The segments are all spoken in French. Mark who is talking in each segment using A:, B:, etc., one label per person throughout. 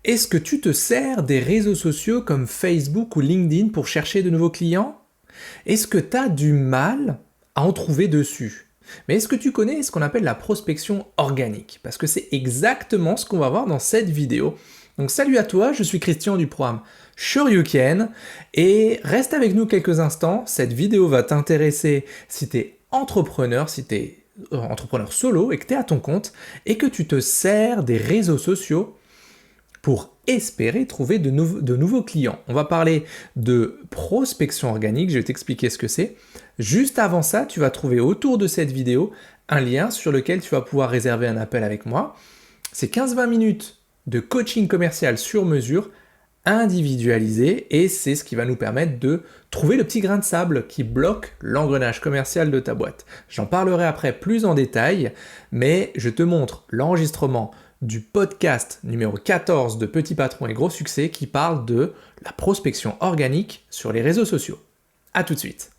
A: Est-ce que tu te sers des réseaux sociaux comme Facebook ou LinkedIn pour chercher de nouveaux clients? Est-ce que tu as du mal à en trouver dessus? Mais est-ce que tu connais ce qu'on appelle la prospection organique? Parce que c'est exactement ce qu'on va voir dans cette vidéo. Donc salut à toi, je suis Christian du programme Shoryuken et reste avec nous quelques instants. Cette vidéo va t'intéresser si tu es entrepreneur, si tu es entrepreneur solo et que tu es à ton compte et que tu te sers des réseaux sociaux pour espérer trouver de nouveaux clients. On va parler de prospection organique, je vais t'expliquer ce que c'est. Juste avant ça, tu vas trouver autour de cette vidéo un lien sur lequel tu vas pouvoir réserver un appel avec moi. C'est 15-20 minutes de coaching commercial sur mesure, individualisé, et c'est ce qui va nous permettre de trouver le petit grain de sable qui bloque l'engrenage commercial de ta boîte. J'en parlerai après plus en détail, mais je te montre l'enregistrement du podcast numéro 14 de Petit Patron et Gros Succès qui parle de la prospection organique sur les réseaux sociaux. A tout de suite.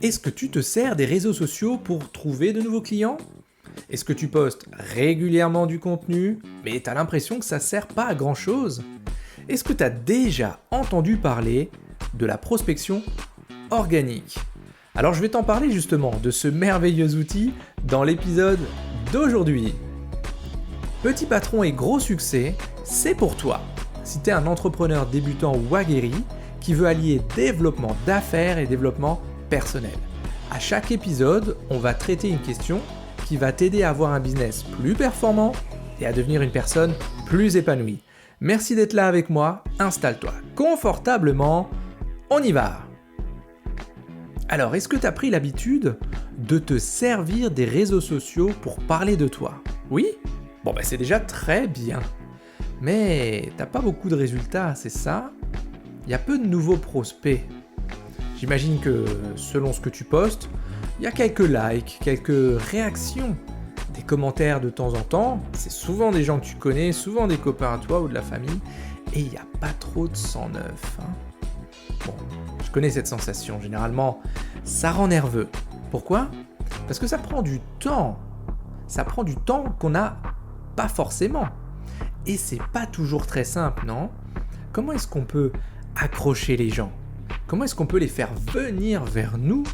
A: Est-ce que tu te sers des réseaux sociaux pour trouver de nouveaux clients? Est-ce que tu postes régulièrement du contenu, mais tu as l'impression que ça ne sert pas à grand chose? Est-ce que tu as déjà entendu parler de la prospection organique? Alors je vais t'en parler justement de ce merveilleux outil dans l'épisode d'aujourd'hui. Petit patron et gros succès, c'est pour toi. Si tu es un entrepreneur débutant ou aguerri qui veut allier développement d'affaires et développement personnel. À chaque épisode, on va traiter une question qui va t'aider à avoir un business plus performant et à devenir une personne plus épanouie. Merci d'être là avec moi, installe-toi confortablement, on y va! Alors, est-ce que tu as pris l'habitude de te servir des réseaux sociaux pour parler de toi? Oui? Bon, c'est déjà très bien. Mais t'as pas beaucoup de résultats, c'est ça? Il y a peu de nouveaux prospects. J'imagine que selon ce que tu postes, il y a quelques likes, quelques réactions, des commentaires de temps en temps, c'est souvent des gens que tu connais, souvent des copains à toi ou de la famille, et il n'y a pas trop de sang neuf. Bon, je connais cette sensation, généralement, ça rend nerveux. Pourquoi? Parce que ça prend du temps. Ça prend du temps qu'on n'a pas forcément. Et c'est pas toujours très simple, non? Comment est-ce qu'on peut accrocher les gens? Comment est-ce qu'on peut les faire venir vers nous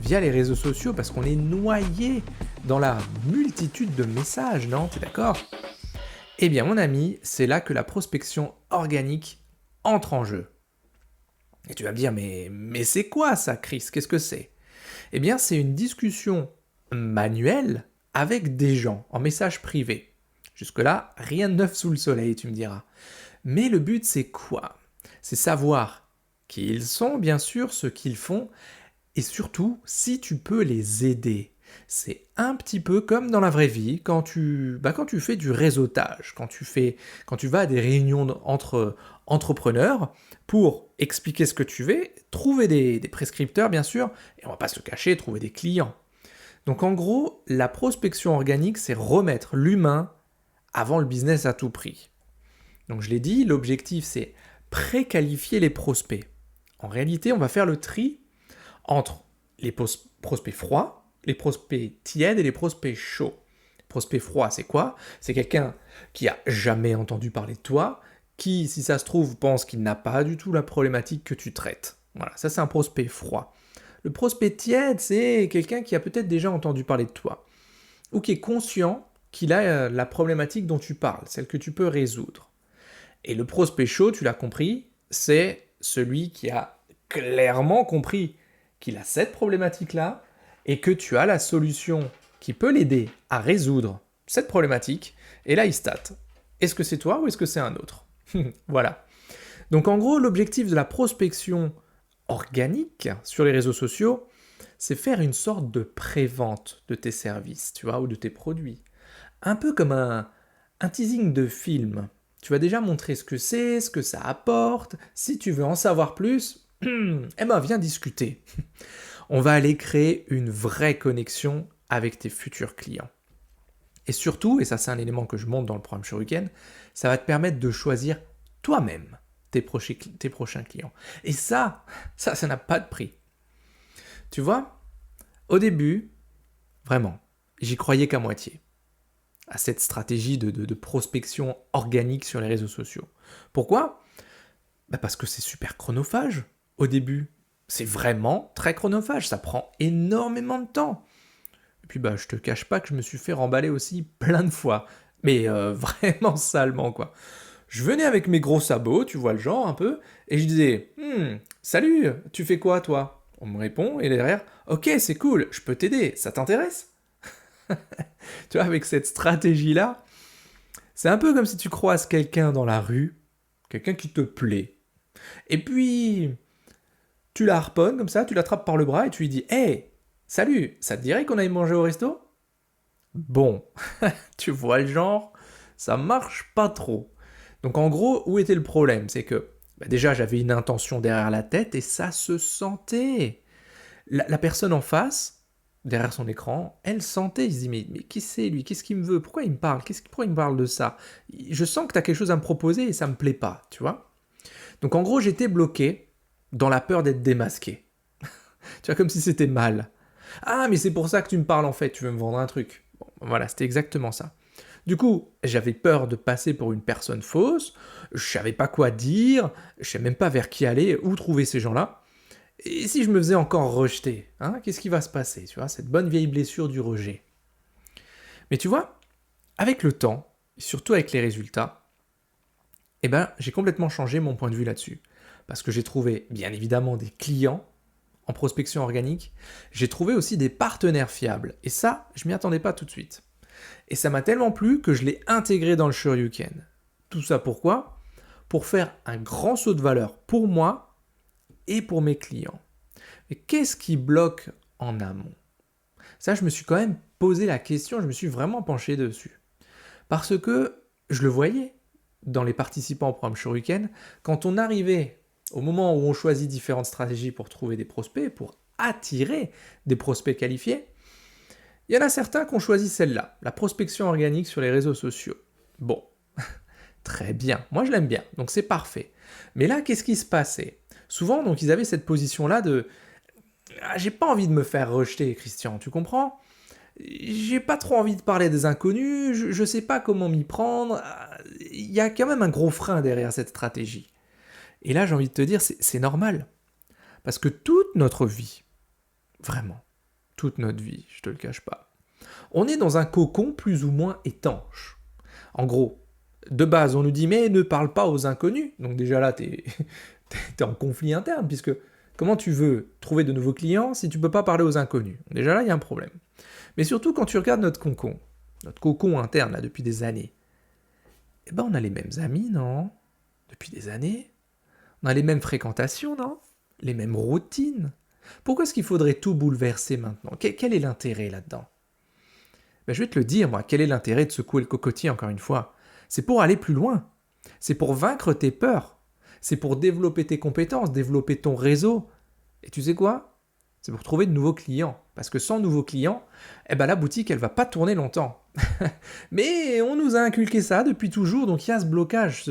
A: via les réseaux sociaux parce qu'on est noyé dans la multitude de messages, non? T'es d'accord? Eh bien mon ami, c'est là que la prospection organique entre en jeu. Et tu vas me dire, mais c'est quoi ça, Chris? Qu'est-ce que c'est? Eh bien c'est une discussion manuelle avec des gens en message privé. Jusque-là, rien de neuf sous le soleil, tu me diras. Mais le but c'est quoi? C'est savoir qui ils sont, bien sûr, ce qu'ils font, et surtout, si tu peux les aider. C'est un petit peu comme dans la vraie vie, quand tu fais du réseautage, quand tu vas à des réunions entre entrepreneurs pour expliquer ce que tu veux, trouver des prescripteurs, bien sûr, et on va pas se le cacher, trouver des clients. Donc en gros, la prospection organique, c'est remettre l'humain avant le business à tout prix. Donc je l'ai dit, l'objectif, c'est préqualifier les prospects. En réalité, on va faire le tri entre les prospects froids, les prospects tièdes et les prospects chauds. Prospect froid, c'est quoi? C'est quelqu'un qui a jamais entendu parler de toi, qui, si ça se trouve, pense qu'il n'a pas du tout la problématique que tu traites. Voilà, ça c'est un prospect froid. Le prospect tiède, c'est quelqu'un qui a peut-être déjà entendu parler de toi, ou qui est conscient qu'il a la problématique dont tu parles, celle que tu peux résoudre. Et le prospect chaud, tu l'as compris, c'est celui qui a clairement compris qu'il a cette problématique-là et que tu as la solution qui peut l'aider à résoudre cette problématique, et là il state. Est-ce que c'est toi ou est-ce que c'est un autre? Voilà. Donc en gros, l'objectif de la prospection organique sur les réseaux sociaux, c'est faire une sorte de pré-vente de tes services, tu vois, ou de tes produits. Un peu comme un teasing de film. Tu vas déjà montrer ce que c'est, ce que ça apporte. Si tu veux en savoir plus, eh ben viens discuter. On va aller créer une vraie connexion avec tes futurs clients. Et surtout, et ça c'est un élément que je montre dans le programme Shoryuken, ça va te permettre de choisir toi-même tes prochains clients. Et ça n'a pas de prix. Tu vois, au début, vraiment, j'y croyais qu'à moitié, à cette stratégie de prospection organique sur les réseaux sociaux. Pourquoi ? Parce que c'est super chronophage au début. C'est vraiment très chronophage, ça prend énormément de temps. Et puis je te cache pas que je me suis fait remballer aussi plein de fois. Mais vraiment salement quoi. Je venais avec mes gros sabots, tu vois le genre un peu, et je disais Salut, tu fais quoi toi ? On me répond, et derrière Ok, c'est cool, je peux t'aider, ça t'intéresse ? Tu vois, avec cette stratégie-là, c'est un peu comme si tu croises quelqu'un dans la rue, quelqu'un qui te plaît. Et puis, tu la harponnes comme ça, tu l'attrapes par le bras et tu lui dis Hey, salut, ça te dirait qu'on aille manger au resto ? Bon, tu vois le genre, ça marche pas trop. Donc en gros, où était le problème ? C'est que déjà j'avais une intention derrière la tête et ça se sentait. La personne en face, derrière son écran, elle sentait, il se dit mais qui c'est lui ? Qu'est-ce qu'il me veut ? Pourquoi il me parle ? Pourquoi il me parle de ça ? Je sens que tu as quelque chose à me proposer et ça me plaît pas, tu vois ? Donc en gros, j'étais bloqué dans la peur d'être démasqué. Tu vois, comme si c'était mal. Ah, mais c'est pour ça que tu me parles en fait, tu veux me vendre un truc. Bon, voilà, c'était exactement ça. Du coup, j'avais peur de passer pour une personne fausse, je savais pas quoi dire, je savais même pas vers qui aller, où trouver ces gens-là. Et si je me faisais encore rejeter, hein, qu'est-ce qui va se passer, tu vois, cette bonne vieille blessure du rejet. Mais tu vois, avec le temps, et surtout avec les résultats, j'ai complètement changé mon point de vue là-dessus. Parce que j'ai trouvé, bien évidemment, des clients en prospection organique, j'ai trouvé aussi des partenaires fiables. Et ça, je m'y attendais pas tout de suite. Et ça m'a tellement plu que je l'ai intégré dans le Shoryuken. Tout ça pourquoi ? Pour faire un grand saut de valeur pour moi et pour mes clients. Mais qu'est-ce qui bloque en amont ? Ça, je me suis quand même posé la question, je me suis vraiment penché dessus. Parce que je le voyais dans les participants au programme Shoryuken, quand on arrivait au moment où on choisit différentes stratégies pour trouver des prospects, pour attirer des prospects qualifiés, il y en a certains qui ont choisi celle-là, la prospection organique sur les réseaux sociaux. Bon, très bien, moi je l'aime bien, donc c'est parfait. Mais là, qu'est-ce qui se passait ? Souvent, donc, ils avaient cette position-là de « Ah, j'ai pas envie de me faire rejeter, Christian, tu comprends ? J'ai pas trop envie de parler des inconnus, je sais pas comment m'y prendre. Il y a quand même un gros frein derrière cette stratégie. » Et là, j'ai envie de te dire, c'est normal. Parce que toute notre vie, vraiment, toute notre vie, je te le cache pas, on est dans un cocon plus ou moins étanche. En gros, de base, on nous dit « mais ne parle pas aux inconnus ». Donc déjà là, t'es en conflit interne, puisque comment tu veux trouver de nouveaux clients si tu peux pas parler aux inconnus ? Déjà là, il y a un problème. Mais surtout, quand tu regardes notre cocon interne, là, depuis des années, on a les mêmes amis, non ? Depuis des années. On a les mêmes fréquentations, non ? Les mêmes routines. Pourquoi est-ce qu'il faudrait tout bouleverser maintenant ? Quel est l'intérêt là-dedans ? Je vais te le dire, moi, quel est l'intérêt de secouer le cocotier, encore une fois ? C'est pour aller plus loin. C'est pour vaincre tes peurs. C'est pour développer tes compétences, développer ton réseau. Et tu sais quoi ? C'est pour trouver de nouveaux clients. Parce que sans nouveaux clients, la boutique, elle va pas tourner longtemps. Mais on nous a inculqué ça depuis toujours, donc il y a ce blocage.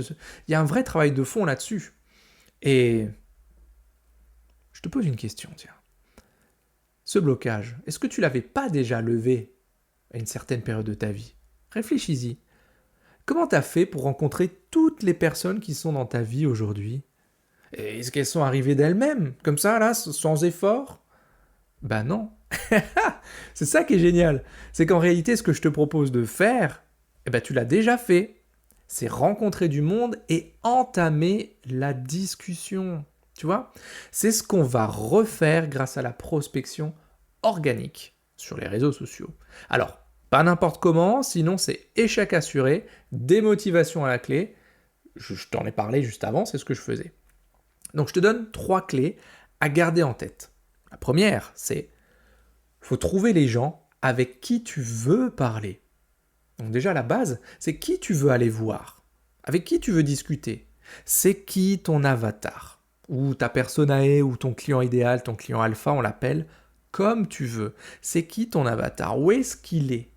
A: Il y a un vrai travail de fond là-dessus. Et je te pose une question, tiens. Ce blocage, est-ce que tu l'avais pas déjà levé à une certaine période de ta vie ? Réfléchis-y. Comment t'as fait pour rencontrer toutes les personnes qui sont dans ta vie aujourd'hui ? Est-ce qu'elles sont arrivées d'elles-mêmes, comme ça, là, sans effort ? Non. C'est ça qui est génial. C'est qu'en réalité, ce que je te propose de faire, tu l'as déjà fait. C'est rencontrer du monde et entamer la discussion. Tu vois ? C'est ce qu'on va refaire grâce à la prospection organique sur les réseaux sociaux. Alors, pas n'importe comment, sinon c'est échec assuré, démotivation à la clé. Je t'en ai parlé juste avant, c'est ce que je faisais. Donc je te donne 3 clés à garder en tête. La première, c'est faut trouver les gens avec qui tu veux parler. Donc déjà la base, c'est qui tu veux aller voir, avec qui tu veux discuter. C'est qui ton avatar, ou ta personae, ou ton client idéal, ton client alpha, on l'appelle, comme tu veux. C'est qui ton avatar ? Où est-ce qu'il est ?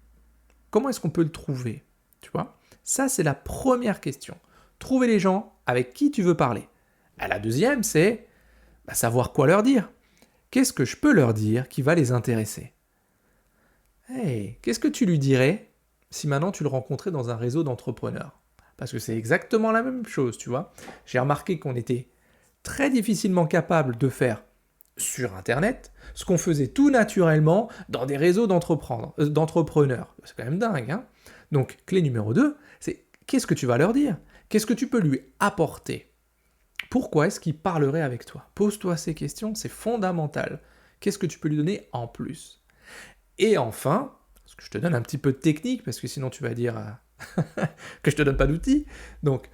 A: Comment est-ce qu'on peut le trouver ? Tu vois ? Ça, c'est la première question. Trouver les gens avec qui tu veux parler. Et la deuxième, c'est savoir quoi leur dire. qu'est-ce que je peux leur dire qui va les intéresser? Hey, qu'est-ce que tu lui dirais si maintenant tu le rencontrais dans un réseau d'entrepreneurs? Parce que c'est exactement la même chose, tu vois. J'ai remarqué qu'on était très difficilement capable de faire sur Internet ce qu'on faisait tout naturellement dans des réseaux d'entrepreneurs. C'est quand même dingue, hein? Donc, clé numéro 2, c'est qu'est-ce que tu vas leur dire? Qu'est-ce que tu peux lui apporter? Pourquoi est-ce qu'il parlerait avec toi? Pose-toi ces questions, c'est fondamental. Qu'est-ce que tu peux lui donner en plus? Et enfin, parce que je te donne un petit peu de technique, parce que sinon tu vas dire que je te donne pas d'outils. Donc,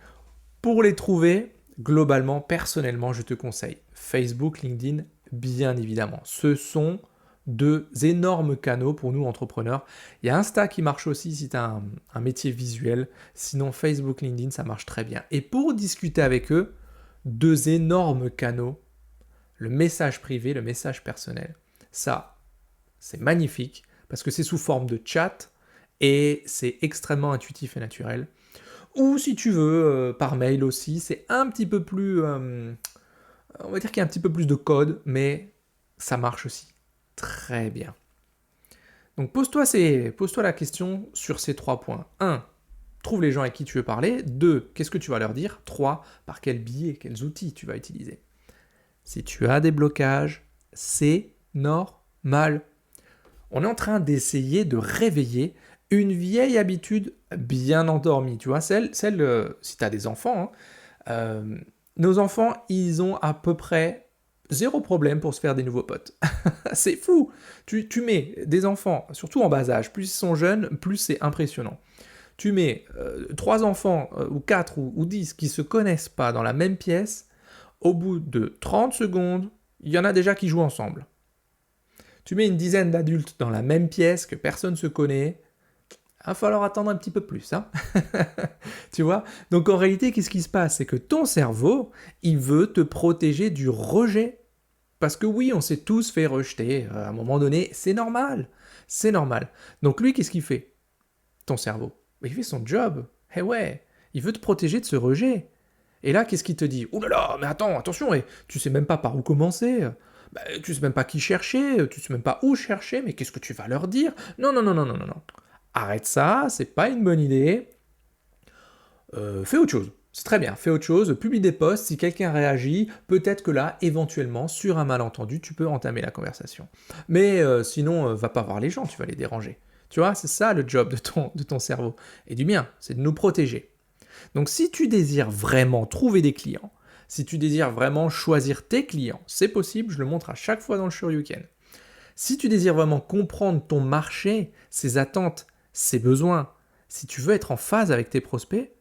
A: pour les trouver, globalement, personnellement, je te conseille Facebook, LinkedIn, bien évidemment. Ce sont deux énormes canaux pour nous, entrepreneurs. Il y a Insta qui marche aussi si tu as un métier visuel. Sinon, Facebook, LinkedIn, ça marche très bien. Et pour discuter avec eux, deux énormes canaux, le message privé, le message personnel. Ça, c'est magnifique parce que c'est sous forme de chat et c'est extrêmement intuitif et naturel. Ou si tu veux, par mail aussi, c'est un petit peu plus... on va dire qu'il y a un petit peu plus de code, mais ça marche aussi très bien. Donc pose-toi la question sur ces 3 points. 1. Trouve les gens avec qui tu veux parler. 2. Qu'est-ce que tu vas leur dire? 3. Par quel biais, quels outils tu vas utiliser? Si tu as des blocages, c'est normal. On est en train d'essayer de réveiller une vieille habitude bien endormie. Tu vois, si tu as des enfants, nos enfants, ils ont à peu près 0 problème pour se faire des nouveaux potes. C'est fou. Tu mets des enfants, surtout en bas âge, plus ils sont jeunes, plus c'est impressionnant. Tu mets 3 enfants, ou 4 ou 10 qui ne se connaissent pas dans la même pièce, au bout de 30 secondes, il y en a déjà qui jouent ensemble. Tu mets une dizaine d'adultes dans la même pièce que personne ne se connaît, il va falloir attendre un petit peu plus, hein. Tu vois? Donc en réalité, qu'est-ce qui se passe? C'est que ton cerveau, il veut te protéger du rejet. Parce que oui, on s'est tous fait rejeter. À un moment donné, c'est normal. C'est normal. Donc lui, qu'est-ce qu'il fait? Ton cerveau. Il fait son job. Eh ouais, il veut te protéger de ce rejet. Et là, qu'est-ce qu'il te dit? Ouh là là, mais attends, attention, tu sais même pas par où commencer. Tu sais même pas qui chercher, tu sais même pas où chercher, mais qu'est-ce que tu vas leur dire? Non, non, non, non, non, non, non. Arrête ça, c'est pas une bonne idée. Fais autre chose. C'est très bien, fais autre chose, publie des posts, si quelqu'un réagit, peut-être que là, éventuellement, sur un malentendu, tu peux entamer la conversation. Mais sinon, va pas voir les gens, tu vas les déranger. Tu vois, c'est ça le job de ton cerveau. Et du mien, c'est de nous protéger. Donc si tu désires vraiment trouver des clients, si tu désires vraiment choisir tes clients, c'est possible, je le montre à chaque fois dans le Shoryuken. Si tu désires vraiment comprendre ton marché, ses attentes, ses besoins, si tu veux être en phase avec tes prospects,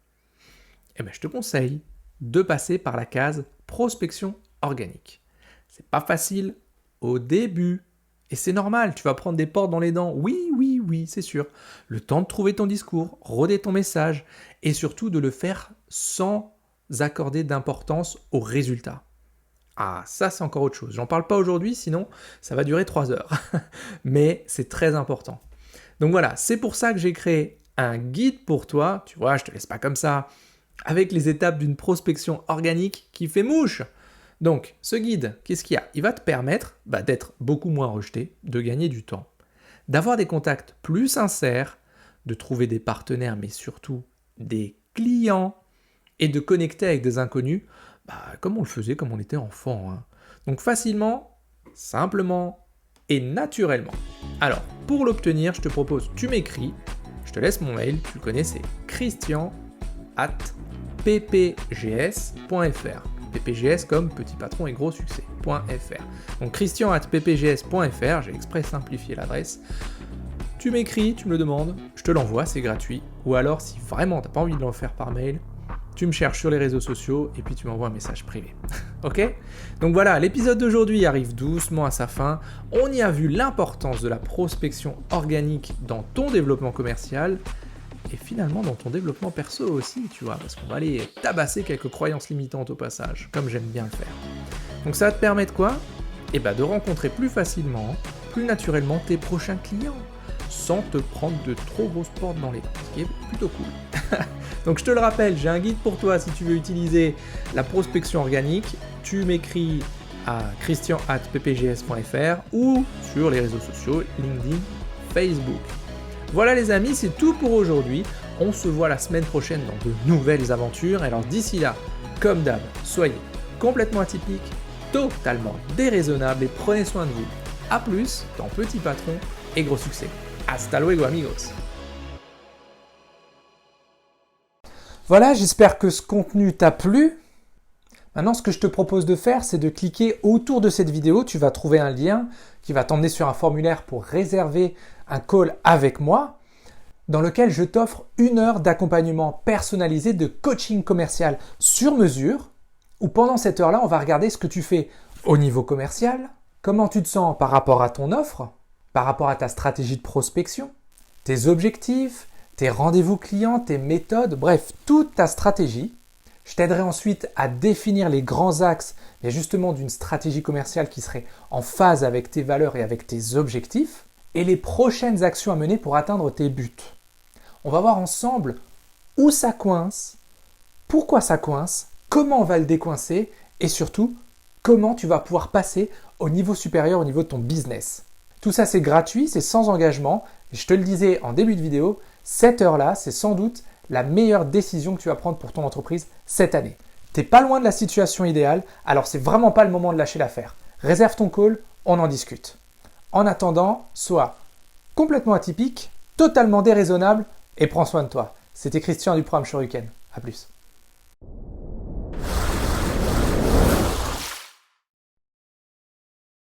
A: eh ben, je te conseille de passer par la case prospection organique. C'est pas facile au début. Et c'est normal, tu vas prendre des portes dans les dents. Oui, oui, oui, c'est sûr. Le temps de trouver ton discours, roder ton message et surtout de le faire sans accorder d'importance au résultat. Ah, ça c'est encore autre chose. J'en parle pas aujourd'hui, sinon ça va durer 3 heures. Mais c'est très important. Donc voilà, c'est pour ça que j'ai créé un guide pour toi. Tu vois, je te laisse pas comme ça. Avec les étapes d'une prospection organique qui fait mouche. Donc, ce guide, qu'est-ce qu'il y a? Il va te permettre d'être beaucoup moins rejeté, de gagner du temps, d'avoir des contacts plus sincères, de trouver des partenaires, mais surtout des clients, et de connecter avec des inconnus, comme on le faisait comme on était enfant, hein. Donc facilement, simplement et naturellement. Alors, pour l'obtenir, je te propose, tu m'écris, je te laisse mon mail, tu le connais, c'est christian@ppgs.fr. PPGS comme petit patron et gros succès.fr. Donc christian@ppgs.fr, j'ai exprès simplifié l'adresse. Tu m'écris, tu me le demandes, je te l'envoie, c'est gratuit. Ou alors, si vraiment t'as pas envie de le faire par mail, tu me cherches sur les réseaux sociaux et puis tu m'envoies un message privé. Ok? Donc voilà, l'épisode d'aujourd'hui arrive doucement à sa fin. On y a vu l'importance de la prospection organique dans ton développement commercial et finalement dans ton développement perso aussi, tu vois, parce qu'on va aller tabasser quelques croyances limitantes au passage, comme j'aime bien le faire. Donc ça va te permettre quoi? De rencontrer plus facilement, plus naturellement tes prochains clients, sans te prendre de trop grosses portes dans les dents, ce qui est plutôt cool. Donc je te le rappelle, j'ai un guide pour toi si tu veux utiliser la prospection organique. Tu m'écris à christian@ppgs.fr ou sur les réseaux sociaux LinkedIn, Facebook. Voilà les amis, c'est tout pour aujourd'hui. On se voit la semaine prochaine dans de nouvelles aventures. Alors d'ici là, comme d'hab, soyez complètement atypiques, totalement déraisonnables et prenez soin de vous. A plus dans Petit Patron et Gros Succès. Hasta luego amigos. Voilà, j'espère que ce contenu t'a plu. Maintenant, ce que je te propose de faire, c'est de cliquer autour de cette vidéo. Tu vas trouver un lien qui va t'emmener sur un formulaire pour réserver un call avec moi, dans lequel je t'offre 1 heure d'accompagnement personnalisé de coaching commercial sur mesure, où pendant cette heure-là, on va regarder ce que tu fais au niveau commercial, comment tu te sens par rapport à ton offre, par rapport à ta stratégie de prospection, tes objectifs, tes rendez-vous clients, tes méthodes, bref, toute ta stratégie. Je t'aiderai ensuite à définir les grands axes, mais justement d'une stratégie commerciale qui serait en phase avec tes valeurs et avec tes objectifs, et les prochaines actions à mener pour atteindre tes buts. On va voir ensemble où ça coince, pourquoi ça coince, comment on va le décoincer, et surtout, comment tu vas pouvoir passer au niveau supérieur, au niveau de ton business. Tout ça, c'est gratuit, c'est sans engagement. Et je te le disais en début de vidéo, cette heure-là, c'est sans doute la meilleure décision que tu vas prendre pour ton entreprise cette année. T'es pas loin de la situation idéale, alors c'est vraiment pas le moment de lâcher l'affaire. Réserve ton call, on en discute. En attendant, sois complètement atypique, totalement déraisonnable et prends soin de toi. C'était Christian du programme Shoryuken. À plus.